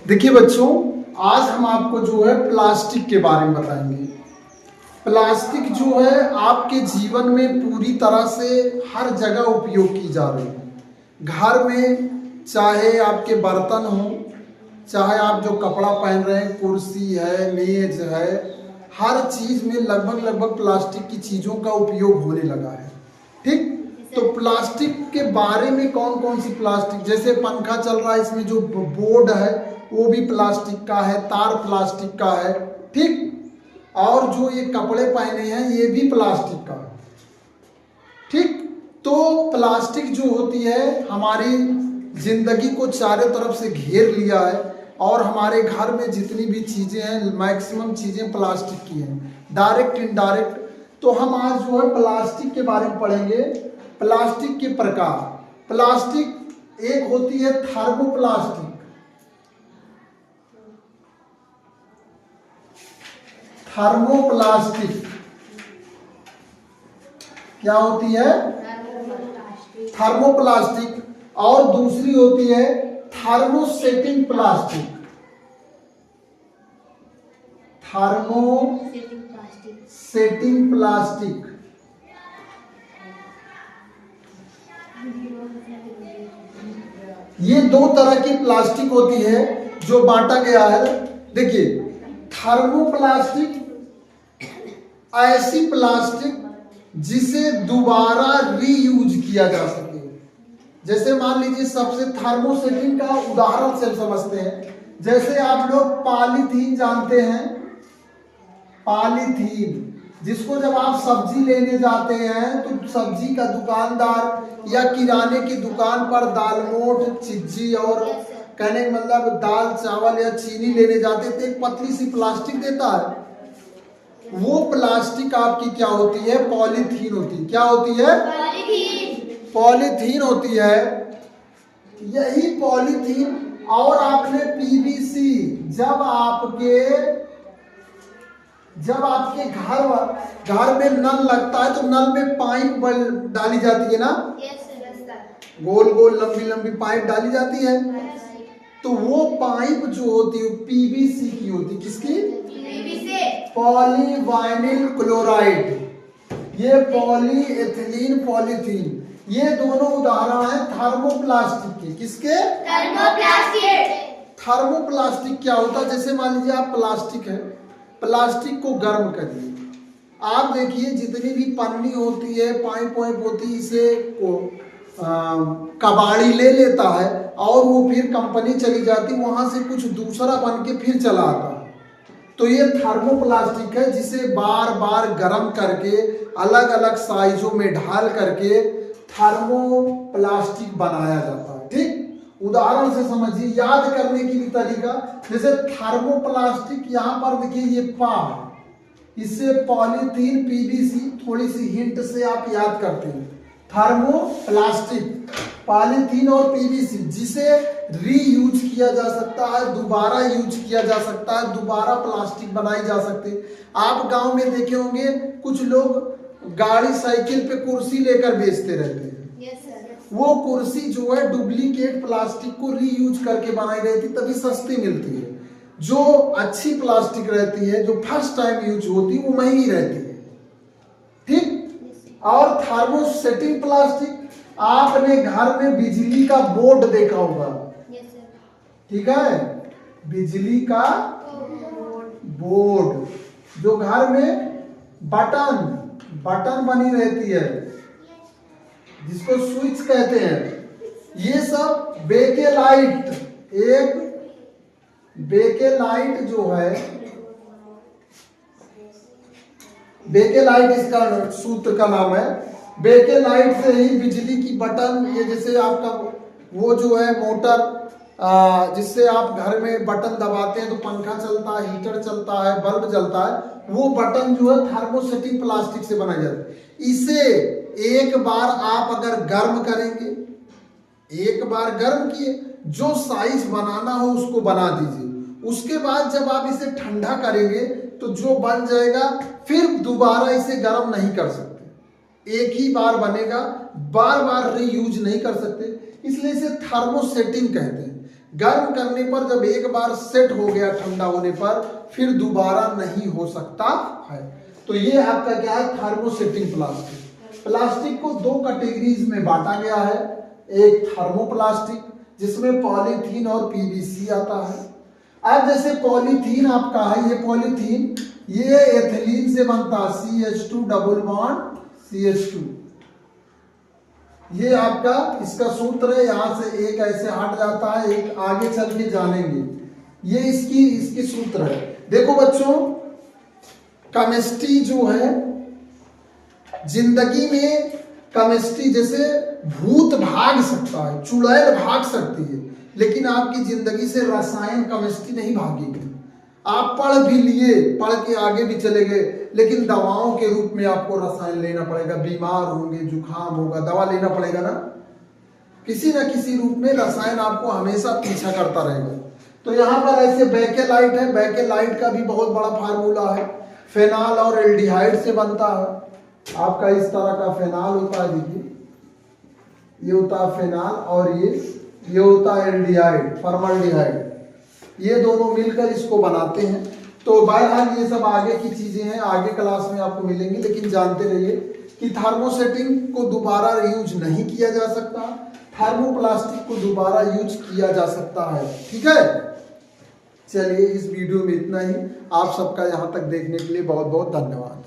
देखिए बच्चों, आज हम आपको जो है प्लास्टिक के बारे में बताएंगे। प्लास्टिक जो है आपके जीवन में पूरी तरह से हर जगह उपयोग की जा रही है। घर में चाहे आपके बर्तन हो, चाहे आप जो कपड़ा पहन रहे हैं, कुर्सी है, मेज है, हर चीज में लगभग प्लास्टिक की चीजों का उपयोग होने लगा है। ठीक, तो प्लास्टिक के बारे में कौन कौन सी प्लास्टिक, जैसे पंखा चल रहा है, इसमें जो बोर्ड है वो भी प्लास्टिक का है, तार प्लास्टिक का है। ठीक, और जो ये कपड़े पहने हैं ये भी प्लास्टिक का है। ठीक, तो प्लास्टिक जो होती है हमारी जिंदगी को चारों तरफ से घेर लिया है और हमारे घर में जितनी भी चीजें हैं मैक्सिमम चीजें प्लास्टिक की हैं, डायरेक्ट इनडायरेक्ट। तो हम आज जो है प्लास्टिक के बारे में पढ़ेंगे। प्लास्टिक के प्रकार। प्लास्टिक एक होती है थर्मोप्लास्टिक। थर्मोप्लास्टिक क्या होती है? थर्मोप्लास्टिक। और दूसरी होती है थर्मोसेटिंग प्लास्टिक। Thermosetting plastic. ये दो तरह की प्लास्टिक होती है जो बांटा गया है। देखिए, थर्मोप्लास्टिक ऐसी प्लास्टिक जिसे दोबारा रीयूज किया जा सके। जैसे मान लीजिए, सबसे थर्मोसेटिंग का उदाहरण से समझते हैं। जैसे आप लोग पॉलीथीन जानते हैं, पॉलीथीन जिसको जब आप सब्जी लेने जाते हैं तो सब्जी का दुकानदार या किराने की दुकान पर दालमोट, चिज्जी और कहने का मतलब दाल चावल या चीनी लेने जाते थे, एक पतली सी प्लास्टिक देता है। वो प्लास्टिक आपकी क्या होती है? पॉलीथीन होती है। क्या होती है? पॉलीथीन होती है। यही पॉलीथीन और आपने पीवीसी, जब आपके घर में नल लगता है तो नल में पाइप डाली जाती है ना, गोल गोल लंबी लंबी पाइप डाली जाती है। तो वो पाइप जो होती है पीवीसी की होती है। किसकी? पॉलीवाइनिल क्लोराइड। ये पॉलीएथिलीन, पॉलीथीन, ये दोनों उदाहरण हैं थर्मोप्लास्टिक के। किसके? थर्मोप्लास्टिक क्या होता है? जैसे मान लीजिए आप प्लास्टिक है, प्लास्टिक को गर्म करिए। आप देखिए जितनी भी पन्नी होती है, पाइप होती है, इसे कबाड़ी ले लेता है और वो फिर कंपनी चली जाती, वहां से कुछ दूसरा बन के फिर चला आता है। तो ये थर्मोप्लास्टिक है जिसे बार बार गर्म करके अलग अलग साइजों में ढाल करके थर्मोप्लास्टिक बनाया जाता है। ठीक, उदाहरण से समझिए, याद करने की भी तरीका। जैसे थर्मोप्लास्टिक, यहाँ पर देखिए ये पा, इससे पॉलीथीन, पीवीसी, थोड़ी सी हिंट से आप याद करते हैं। थर्मोप्लास्टिक, पॉलीथीन और पीवीसी, जिसे रीयूज किया जा सकता है, दोबारा यूज किया जा सकता है, दोबारा प्लास्टिक बनाई जा सकती है। आप गांव में देखे होंगे कुछ लोग गाड़ी साइकिल पे कुर्सी लेकर बेचते रहते हैं। वो कुर्सी जो है डुप्लीकेट प्लास्टिक को रीयूज करके बनाई गई थी, तभी सस्ती मिलती है। जो अच्छी प्लास्टिक रहती है, जो फर्स्ट टाइम यूज होती है, वो महंगी रहती है। ठीक, और थर्मोसेटिंग प्लास्टिक, आपने घर में बिजली का बोर्ड देखा होगा। ठीक है, बिजली का बोर्ड जो घर में बटन बनी रहती है, जिसको स्विच कहते हैं। ये सब बेकेलाइट, एक बेकेलाइट जो है, बेकेलाइट इसका सूत्र का नाम है। बेकेलाइट से ही बिजली की बटन, ये जैसे आपका वो जो है मोटर, जिससे आप घर में बटन दबाते हैं तो पंखा चलता है, हीटर चलता है, बल्ब जलता है, वो बटन जो है थर्मोसेटिंग प्लास्टिक से बनाया जाता है। इसे एक बार आप अगर गर्म करेंगे, एक बार गर्म किए, जो साइज बनाना हो उसको बना दीजिए। उसके बाद जब आप इसे ठंडा करेंगे तो जो बन जाएगा, फिर दोबारा इसे गर्म नहीं कर सकते। एक ही बार बनेगा, बार बार रीयूज नहीं कर सकते, इसलिए इसे थर्मोसेटिंग कहते हैं। गर्म करने पर जब एक बार सेट हो गया ठंडा होने पर फिर दोबारा नहीं हो सकता है। तो ये आपका क्या है, थर्मोसेटिंग प्लास्टिक। प्लास्टिक को दो कैटेगरीज में बांटा गया है। एक थर्मोप्लास्टिक जिसमें पॉलीथीन और पीवीसी आता है। अब जैसे पॉलीथीन आपका है, ये पॉलीथीन ये एथिलीन से बनता है, CH2 डबल बॉन्ड CH2। ये आपका इसका सूत्र है, यहां से एक ऐसे हट जाता है, एक आगे चल के जानेंगे। ये इसकी सूत्र है। देखो बच्चों, केमिस्ट्री जो है जिंदगी में, केमिस्ट्री जैसे भूत भाग सकता है, चुड़ैल भाग सकती है, लेकिन आपकी जिंदगी से रसायन केमिस्ट्री नहीं भागेगी। आप पढ़ भी लिए, पढ़ के आगे भी चले गए, लेकिन दवाओं के रूप में आपको रसायन लेना पड़ेगा। बीमार होंगे, जुकाम होगा, दवा लेना पड़ेगा ना, किसी न किसी रूप में रसायन आपको हमेशा पीछा करता रहेगा। तो यहाँ पर ऐसे बेकेलाइट है, बेकेलाइट का भी बहुत बड़ा फार्मूला है, फेनॉल और एल्डिहाइड से बनता है। आपका इस तरह का फेनॉल होता है, देखिए ये होता है फेनॉल, और ये होता है एल्डिहाइड, फॉर्मल्डिहाइड। ये दोनों मिलकर इसको बनाते हैं। तो बहरहाल ये सब आगे की चीजें हैं, आगे क्लास में आपको मिलेंगी, लेकिन जानते रहिए कि थर्मोसेटिंग को दोबारा यूज नहीं किया जा सकता, थर्मोप्लास्टिक को दोबारा यूज किया जा सकता है। ठीक है, चलिए इस वीडियो में इतना ही। आप सबका यहाँ तक देखने के लिए बहुत बहुत धन्यवाद।